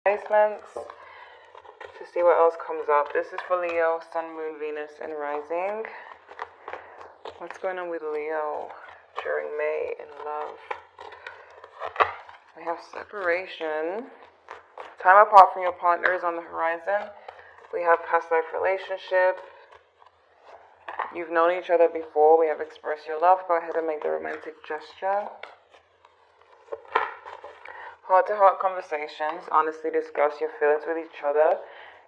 placements to see what else comes up. This is for Leo, Sun, Moon, Venus, and Rising. What's going on with Leo during May in love? We have separation. Time apart from your partner is on the horizon. We have past life relationship. You've known each other before. We have express your love. Go ahead and make the romantic gesture. Heart-to-heart conversations. Honestly discuss your feelings with each other.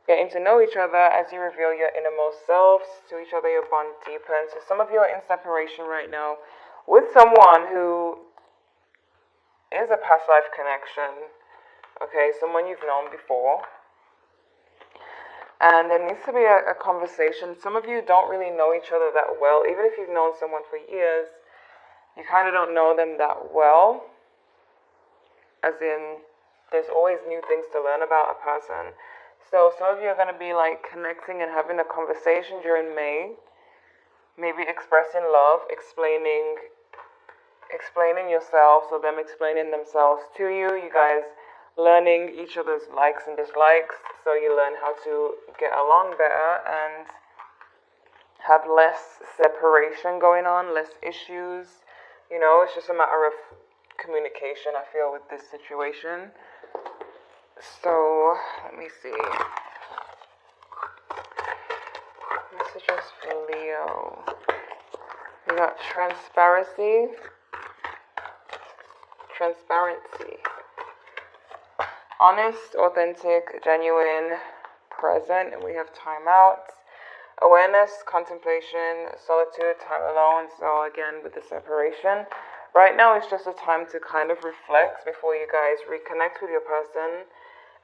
Getting to know each other as you reveal your innermost selves to each other. Your bond deepens. So some of you are in separation right now with someone who is a past life connection. Okay, someone you've known before. And there needs to be a conversation. Some of you don't really know each other that well. Even if you've known someone for years, you kind of don't know them that well. As in, there's always new things to learn about a person. So some of you are going to be like connecting and having a conversation during May. Maybe expressing love, explaining yourselves, or them explaining themselves to you. You guys learning each other's likes and dislikes, so you learn how to get along better and have less separation going on, less issues. You know, it's just a matter of communication, I feel, with this situation. So, let me see. Messages for Leo. We got transparency. Honest, authentic, genuine, present, and we have time out. Awareness, contemplation, solitude, time alone. So again, with the separation. Right now it's just a time to kind of reflect before you guys reconnect with your person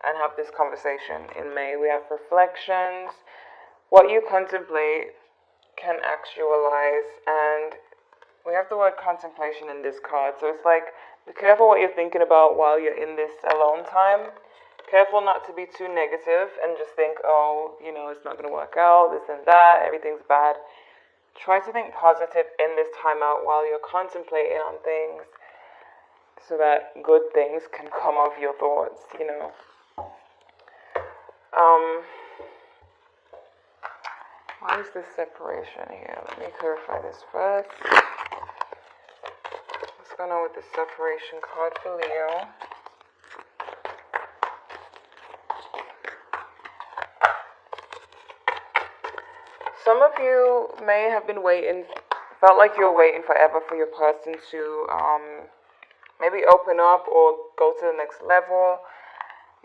and have this conversation. In May, we have reflections. What you contemplate can actualize, and we have the word contemplation in this card. So it's like, be careful what you're thinking about while you're in this alone time. Careful not to be too negative and just think, oh, you know, it's not going to work out, this and that, everything's bad. Try to think positive in this time out while you're contemplating on things so that good things can come of your thoughts, you know. Why is this separation here? Let me clarify this first. What's going on with the separation card for Leo? Some of you may have been felt like you were waiting forever for your person to maybe open up or go to the next level.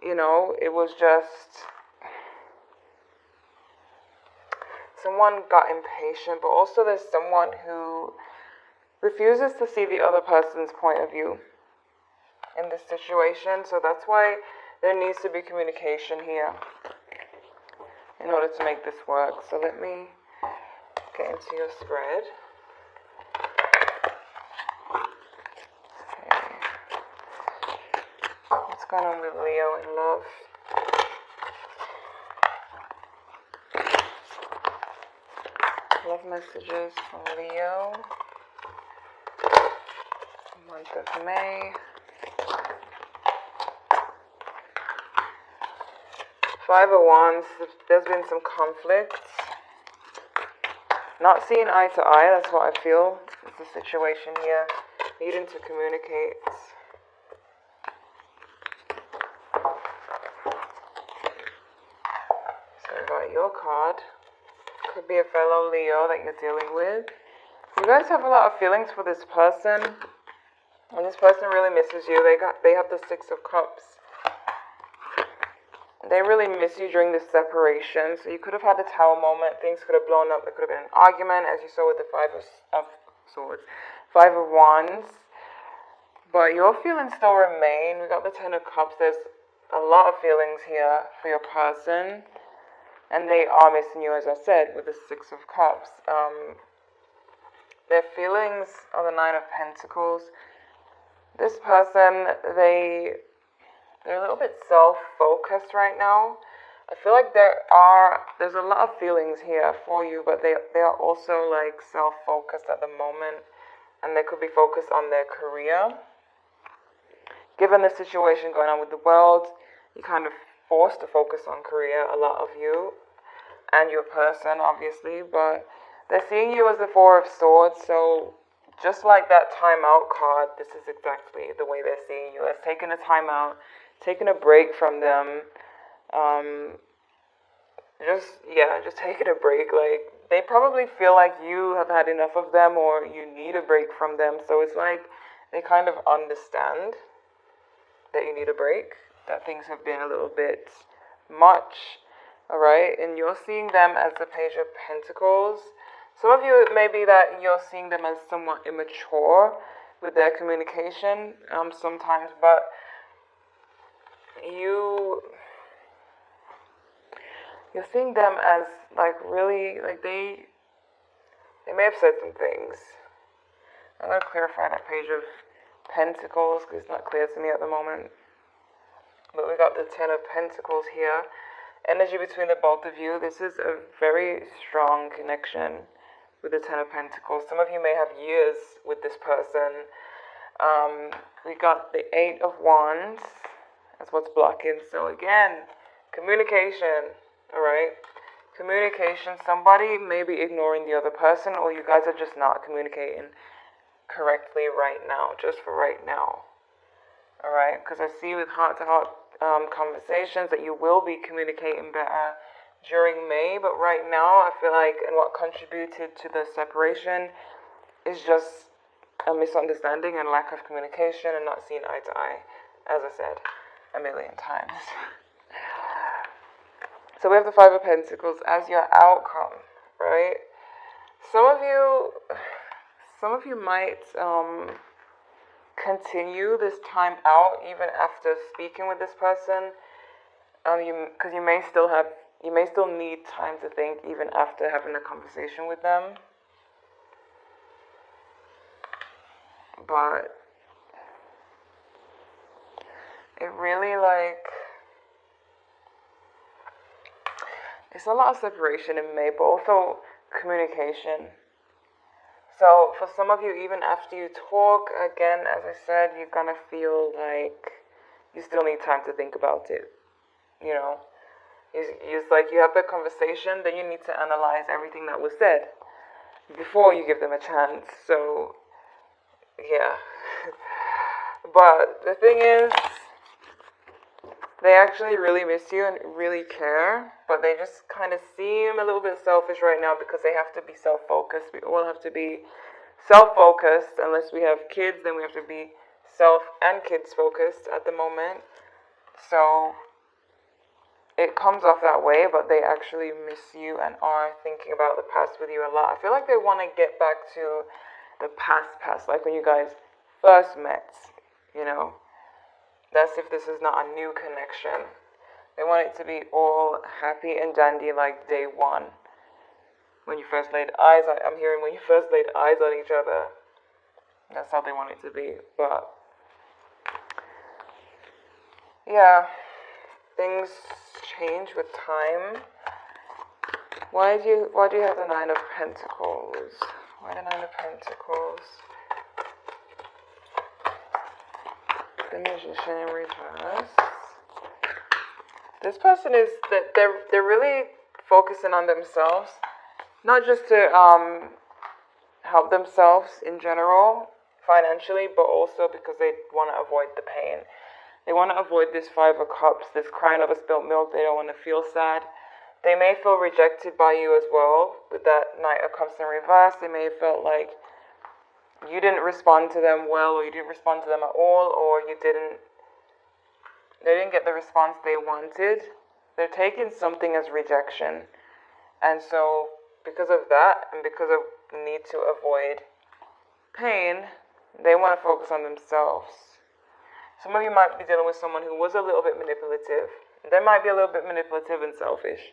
You know, it was just someone got impatient, but also there's someone who refuses to see the other person's point of view in this situation. So that's why there needs to be communication here in order to make this work. So let me get into your spread. Okay. What's going on with Leo in love? Love messages from Leo. Month of May. Five of Wands. There's been some conflict. Not seeing eye to eye, that's what I feel. It's the situation here. Needing to communicate. So I got your card. Could be a fellow Leo that you're dealing with. You guys have a lot of feelings for this person. And this person really misses you. They have the Six of Cups. They really miss you during this separation. So you could have had a Tower moment. Things could have blown up. There could have been an argument, as you saw with the Five of Swords. Five of Wands. But your feelings still remain. We got the Ten of Cups. There's a lot of feelings here for your person. And they are missing you, as I said, with the Six of Cups. Their feelings are the Nine of Pentacles. This person, they're a little bit self-focused right now. I feel like there's a lot of feelings here for you, but they are also like self-focused at the moment, and they could be focused on their career. Given the situation going on with the world, you're kind of forced to focus on career, a lot of you, and your person, obviously, but they're seeing you as the Four of Swords, so just like that timeout card, this is exactly the way they're seeing you, as taking a timeout, taking a break from them, just taking a break. Like, they probably feel like you have had enough of them, or you need a break from them, so it's like they kind of understand that you need a break, that things have been a little bit much, all right? And you're seeing them as the Page of Pentacles. Some of you, it may be that you're seeing them as somewhat immature with their communication sometimes, but you're seeing them as like really, like they may have said some things. I'm going to clarify that Page of Pentacles because it's not clear to me at the moment. But we got the Ten of Pentacles here. Energy between the both of you. This is a very strong connection with the Ten of Pentacles. Some of you may have years with this person. We got the Eight of Wands. That's what's blocking. So again, communication. Alright? Communication. Somebody may be ignoring the other person, or you guys are just not communicating correctly right now. Just for right now. Alright? Because I see with heart-to-heart conversations that you will be communicating better during May, but right now I feel like, and what contributed to the separation is just a misunderstanding and lack of communication and not seeing eye to eye, as I said a million times. So we have the Five of Pentacles as your outcome, right? Some of you might continue this time out even after speaking with this person, because you may still need time to think even after having a conversation with them. But it really, it's a lot of separation in May, but also communication. So for some of you, even after you talk, again, as I said, you're going to feel like you still need time to think about it. You know, it's like you have the conversation, then you need to analyze everything that was said before you give them a chance. So, yeah. But the thing is, they actually really miss you and really care, but they just kind of seem a little bit selfish right now because they have to be self-focused. We all have to be self-focused. Unless we have kids, then we have to be self and kids focused at the moment. So it comes off that way, but they actually miss you and are thinking about the past with you a lot. I feel like they want to get back to the past, like when you guys first met, you know. That's if this is not a new connection. They want it to be all happy and dandy like day one. When you first laid eyes on, I'm hearing when you first laid eyes on each other. That's how they want it to be. But yeah, things change with time. Why do you have the Nine of Pentacles? Why the Nine of Pentacles? The Magician in reverse. This person is that they're really focusing on themselves, not just to help themselves in general financially, but also because they want to avoid the pain. They want to avoid this Five of Cups, this crying over spilt milk. They don't want to feel sad. They may feel rejected by you as well with that Knight of Cups in reverse. They may have felt like you didn't respond to them well, or you didn't respond to them at all, or they didn't get the response they wanted. They're taking something as rejection. And so because of that, and because of the need to avoid pain, they want to focus on themselves. Some of you might be dealing with someone who was a little bit manipulative. They might be a little bit manipulative and selfish.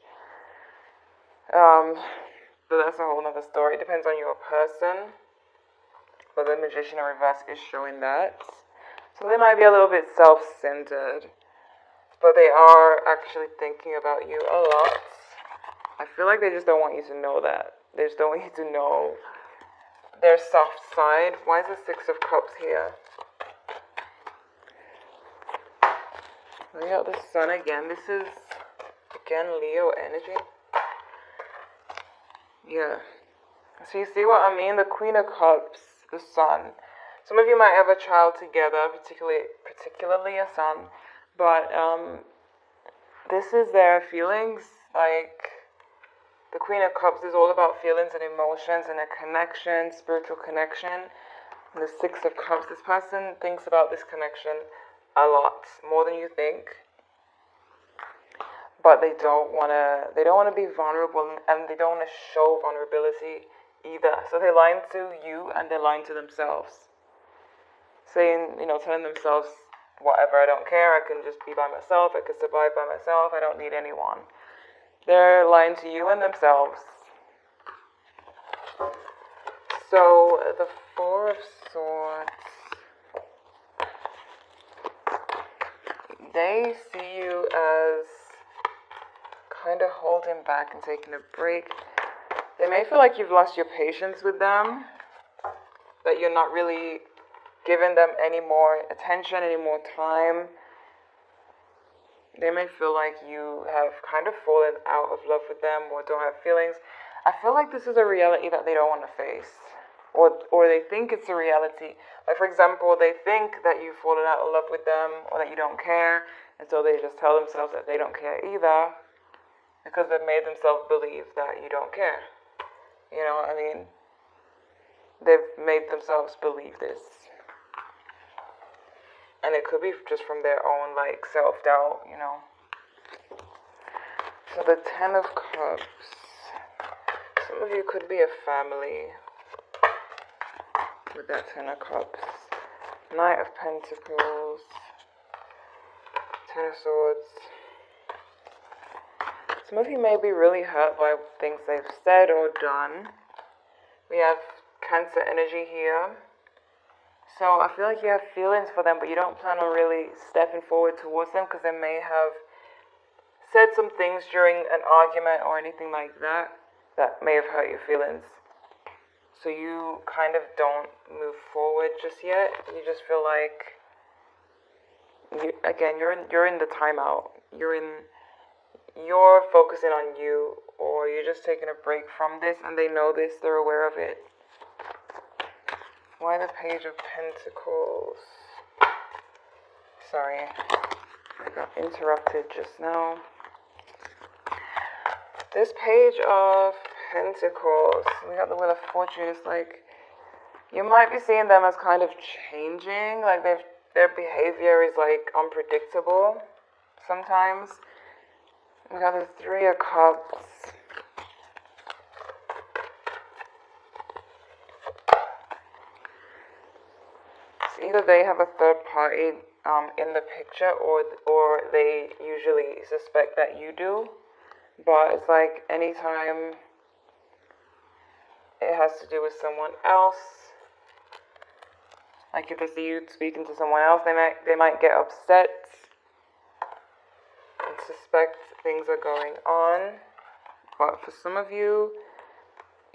But that's a whole other story. It depends on your person. But the Magician in reverse is showing that. So they might be a little bit self-centered. But they are actually thinking about you a lot. I feel like they just don't want you to know that. They just don't want you to know their soft side. Why is the Six of Cups here? We got the sun again. This is, again, Leo energy. Yeah. So you see what I mean? The Queen of Cups, the sun. Some of you might have a child together, particularly a son. But this is their feelings. Like, the Queen of Cups is all about feelings and emotions and a connection, spiritual connection. And the Six of Cups, this person thinks about this connection a lot, more than you think. But they don't wanna be vulnerable, and they don't wanna show vulnerability either. So they're lying to you and they're lying to themselves. Saying, telling themselves, whatever, I don't care, I can just be by myself, I can survive by myself, I don't need anyone. They're lying to you and themselves. So the Four of Swords, they see you as kind of holding back and taking a break. They may feel like you've lost your patience with them, that you're not really giving them any more attention, any more time. They may feel like you have kind of fallen out of love with them or don't have feelings. I feel like this is a reality that they don't want to face. Or they think it's a reality. Like, for example, they think that you've fallen out of love with them or that you don't care, and so they just tell themselves that they don't care either because they've made themselves believe that you don't care. You know what I mean? They've made themselves believe this. And it could be just from their own, self-doubt, So the Ten of Cups. Some of you could be a family with that Ten of Cups. Knight of Pentacles. Ten of Swords. Some of you may be really hurt by things they've said or done. We have Cancer energy here. So I feel like you have feelings for them, but you don't plan on really stepping forward towards them because they may have said some things during an argument or anything like that that may have hurt your feelings. So you kind of don't move forward just yet. You just feel like, you're in the timeout. You're focusing on you, or you're just taking a break from this, and they know this, they're aware of it. Why the Page of Pentacles? Sorry, I got interrupted just now. This Page of Pentacles, we got the Wheel of Fortune. It's like, you might be seeing them as kind of changing, like their behavior is unpredictable sometimes. We got the Three of Cups. Either they have a third party in the picture, or they usually suspect that you do. But it's like anytime it has to do with someone else, like if they see you speaking to someone else, they might get upset and suspect things are going on. But for some of you,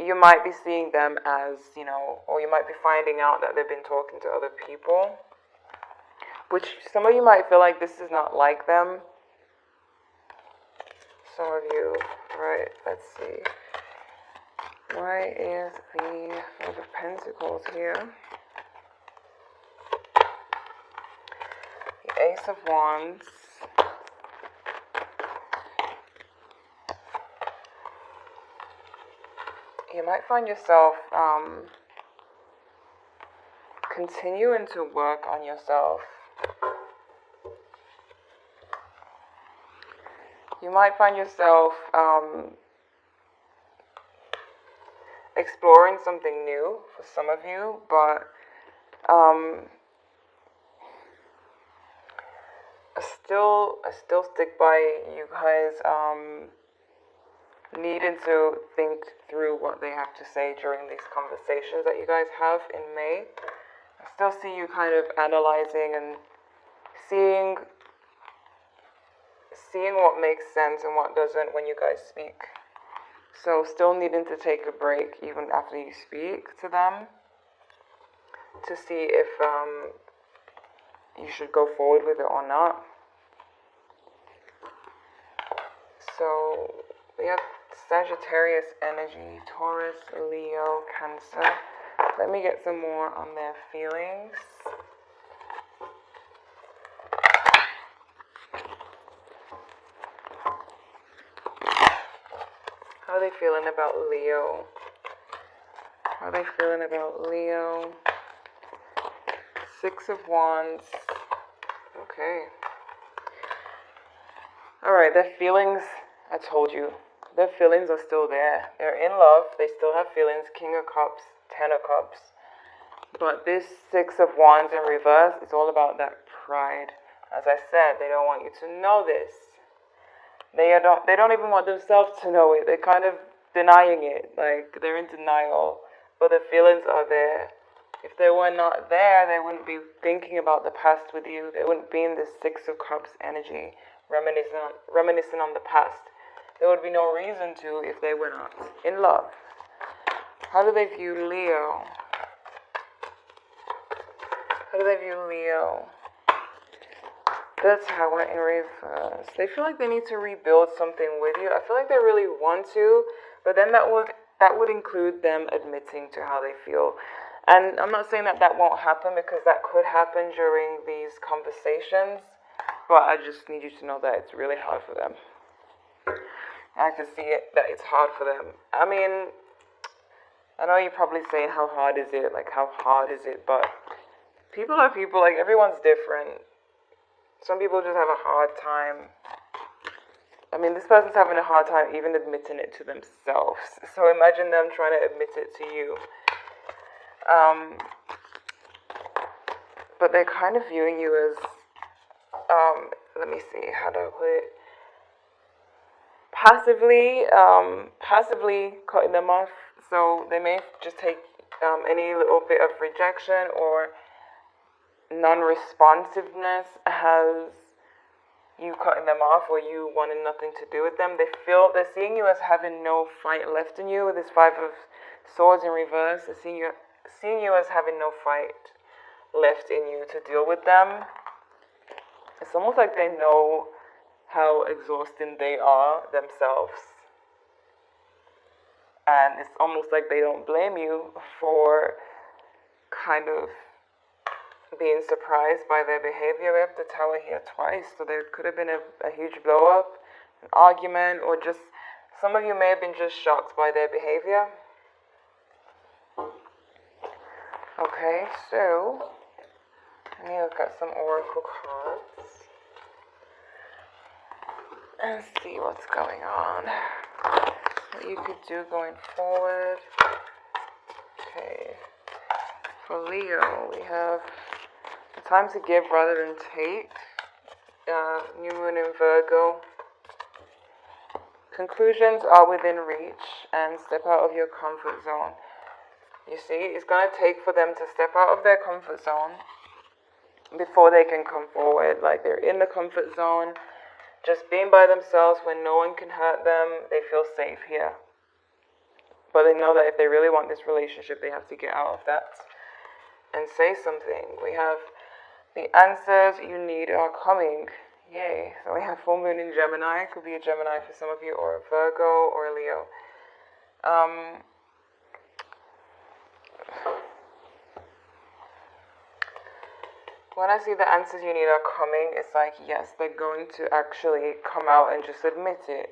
you might be seeing them as, or you might be finding out that they've been talking to other people, which some of you might feel like this is not like them. Some of you, right, let's see. Why is the Five of Pentacles here? The Ace of Wands. You might find yourself continuing to work on yourself. You might find yourself exploring something new for some of you, but I still stick by you guys needing to think through what they have to say during these conversations that you guys have in May. I still see you kind of analyzing and seeing what makes sense and what doesn't when you guys speak. So still needing to take a break even after you speak to them to see if you should go forward with it or not. So we have Sagittarius energy, Taurus, Leo, Cancer. Let me get some more on their feelings. How are they feeling about Leo? How are they feeling about Leo? Six of Wands. Okay. Alright, their feelings, I told you, their feelings are still there. They're in love, they still have feelings. King of Cups, Ten of Cups. But this Six of Wands in reverse is all about that pride. As I said, they don't want you to know this. They don't even want themselves to know it. They're kind of denying it. Like, they're in denial. But the feelings are there. If they were not there, they wouldn't be thinking about the past with you. They wouldn't be in this Six of Cups energy, reminiscing on the past. There would be no reason to if they were not in love. How do they view Leo? How do they view Leo? The Tower in reverse. They feel like they need to rebuild something with you. I feel like they really want to, but then that would include them admitting to how they feel. And I'm not saying that won't happen, because that could happen during these conversations, but I just need you to know that it's really hard for them. I can see it, that it's hard for them. I mean, I know you're probably saying, how hard is it? Like, how hard is it? But people are people, like, everyone's different. Some people just have a hard time. I mean, this person's having a hard time even admitting it to themselves. So imagine them trying to admit it to you. But they're kind of viewing you as, let me see, how do I put it? Passively cutting them off. So they may just take any little bit of rejection or non-responsiveness as you cutting them off or you wanting nothing to do with them. They're seeing you as having no fight left in you with this Five of Swords in reverse. They're seeing you as having no fight left in you to deal with them. It's almost like they know how exhausting they are themselves. And it's almost like they don't blame you for kind of being surprised by their behavior. We have the Tower here twice, so there could have been a huge blow up, an argument, or just some of you may have been just shocked by their behavior. Okay, so let me look at some oracle cards and see what's going on, what you could do going forward. Okay, for Leo, we have the time to give rather than take. New moon in Virgo. Conclusions are within reach, and step out of your comfort zone. You see, it's going to take for them to step out of their comfort zone before they can come forward. Like, they're in the comfort zone, just being by themselves when no one can hurt them. They feel safe here. But they know that if they really want this relationship, they have to get out of that and say something. We have the answers you need are coming. Yay. So we have full moon in Gemini. It could be a Gemini for some of you, or a Virgo, or a Leo. When I see the answers you need are coming, it's like, yes, they're going to actually come out and just admit it.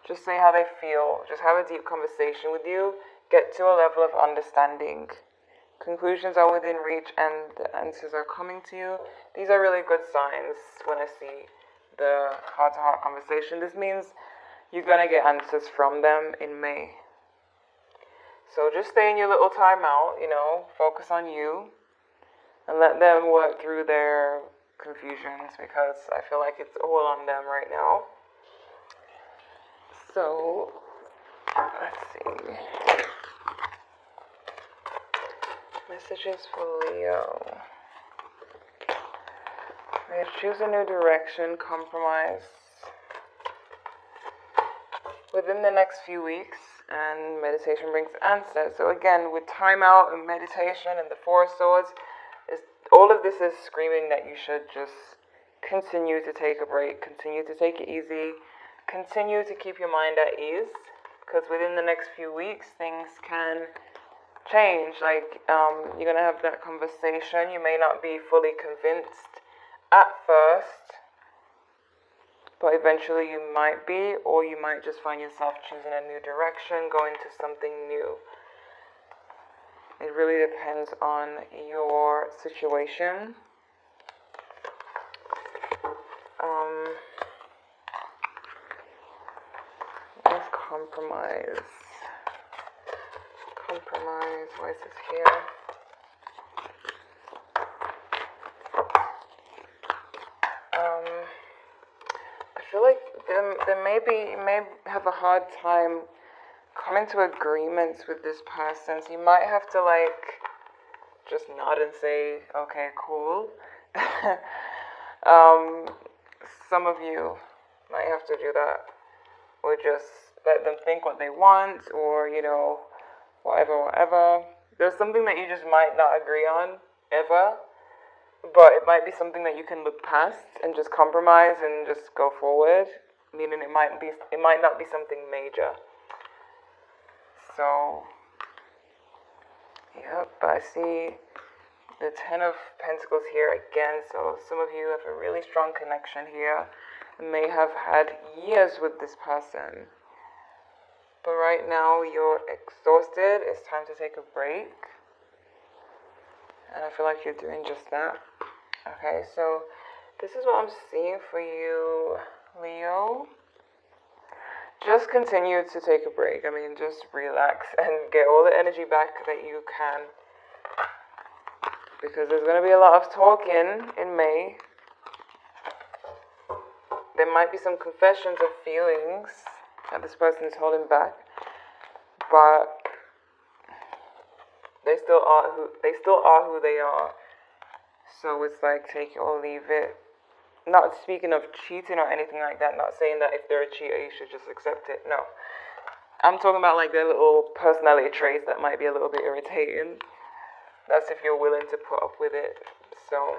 Just say how they feel. Just have a deep conversation with you. Get to a level of understanding. Conclusions are within reach and the answers are coming to you. These are really good signs when I see the heart-to-heart conversation. This means you're going to get answers from them in May. So just stay in your little timeout, focus on you. And let them work through their confusions, because I feel like it's all on them right now. So, let's see. Messages for Leo. They choose a new direction, compromise within the next few weeks, and meditation brings answers. So again, with time out and meditation and the Four of Swords, all of this is screaming that you should just continue to take a break, continue to take it easy, continue to keep your mind at ease, because within the next few weeks, things can change. Like, you're going to have that conversation. You may not be fully convinced at first, but eventually you might be, or you might just find yourself choosing a new direction, going to something new. It really depends on your situation. Let's compromise. Compromise. Why is this here? I feel like there may be, you may have a hard time coming to agreements with this person. So you might have to like just nod and say, okay, cool. Some of you might have to do that, or just let them think what they want, or, you know, whatever. There's something that you just might not agree on, ever, but it might be something that you can look past and just compromise and just go forward, meaning it might not be something major. So, yep, I see the Ten of Pentacles here again, so some of you have a really strong connection here and may have had years with this person. But right now you're exhausted, it's time to take a break. And I feel like you're doing just that. Okay, so this is what I'm seeing for you, Leo. Just continue to take a break. I mean, just relax and get all the energy back that you can. Because there's going to be a lot of talking in May. There might be some confessions of feelings that this person is holding back. But they still are who they are. So it's like take it or leave it. Not speaking of cheating or anything like that, not saying that if they're a cheater you should just accept it, no. I'm talking about like their little personality traits that might be a little bit irritating. That's if you're willing to put up with it. So,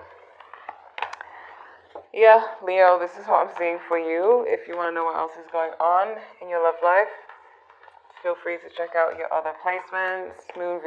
yeah, Leo, this is what I'm seeing for you. If you want to know what else is going on in your love life, feel free to check out your other placements, moon